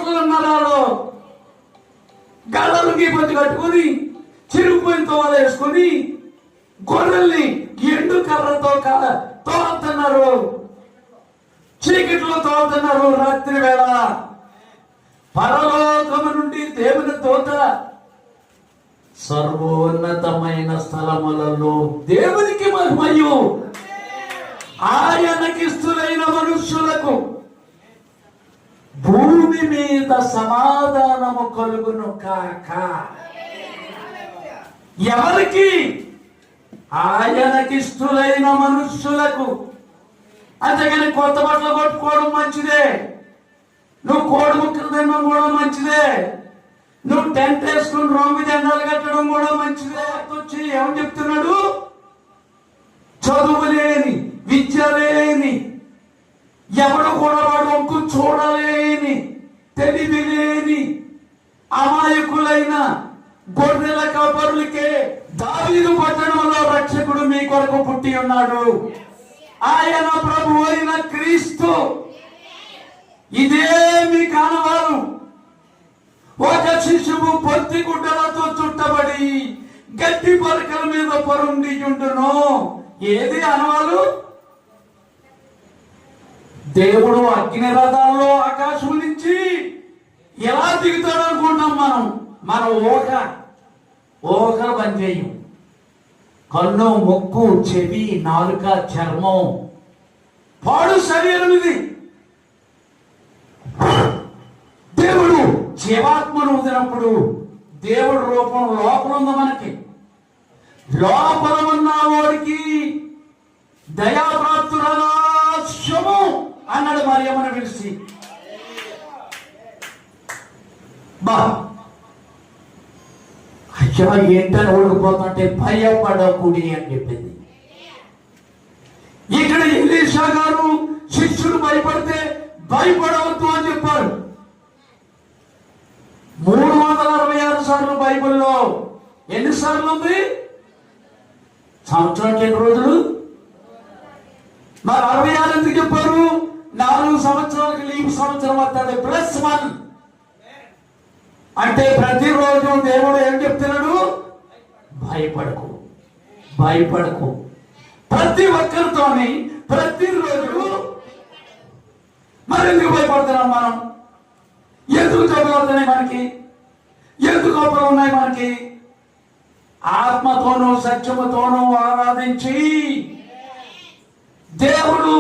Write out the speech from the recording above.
బట్టలు ఉన్నారు, గళ్ళలు గీపతి కట్టుకుని చిరుగుపోయిన తోవలు వేసుకుని గొర్రెల్ని ఎండు కర్రతో తోలుతున్నారు, చీకట్లో తోలుతున్నారు. రాత్రి వేళ పరలోకము నుండి దేవుని దూత సర్వోన్నతమైన స్థలములలో దేవునికి మహిమయు ఆయనకిస్తులైన మనుష్యులకు భూమి మీద సమాధానము కలుగును కాక. ఎవరికి? ఆయనకిస్తులైన మనుష్యులకు. అంతేగాని కొత్త బట్టలు కొట్టుకోవడం మంచిదే, నువ్వు కోడి ముక్కలు తినడం కూడా మంచిదే, నువ్వు టెంట్ వేసుకుని రంగు జెండాలు కట్టడం కూడా మంచిదే. వచ్చి ఏమని చెప్తున్నాడు? చదువు లేని, విద్య లేని, ఎవడు కూడా వాడు వంకు చూడలేని, తెలివి లేని అమాయకులైన గొర్రెల కాపరులకే దావీదు పట్టణంలో రక్షకుడు మీ కొరకు పుట్టి ఉన్నాడు. ఆయన ప్రభు అయిన క్రీస్తు. ఇదేమి కానవారు ఒక శిశువు పొత్తి గుడ్డలతో చుట్టబడి గట్టి పరకల మీద పరుండి ఉండును. ఏది అనవాలు? దేవుడు అగ్ని రథాల్లో ఆకాశం నుంచి ఎలా దిగుతాడు అనుకుంటాం మనం. మన ఓకరు పని చేయం. కన్ను, ముక్కు, చెవి, నాలుక, చర్మం, పాడు శరీరం ఇది. దేవుడు జీవాత్మను వదిలినప్పుడు దేవుడు రూపం లోపల ఉంది. మనకి లోపల ఉన్న వాడికి దయాప్రాప్తురాశము అన్నాడు మరియమ్మను పిలిచి. అయ్యా ఏంటని ఓడిపోతుంటే భయపడకూడి అని చెప్పింది. ఇక్కడ ఎలీషా గారు శిష్యులు భయపడితే భయపడవద్దు అని చెప్పారు. 366 సార్లు బైబిల్లో ఎన్నిసార్లు ఉంది? సంవత్సరానికి ఎన్ని రోజులు? మరి 66 ఎందుకు చెప్పారు? 4 సంవత్సరాలకి లీవ్ సంవత్సరం వస్తుంది +1. అంటే ప్రతిరోజు దేవుడు ఏం చెప్తున్నాడు? భయపడకు, భయపడకు. ప్రతి ఒక్కరితోని ప్రతిరోజు. మరి ఎందుకు భయపడుతున్నాం మనం? ఎందుకు జబ్బులు మనకి? ఎందుకు అప్పులు ఉన్నాయి మనకి? ఆత్మతోనూ సత్యముతోనూ ఆరాధించి దేవుడు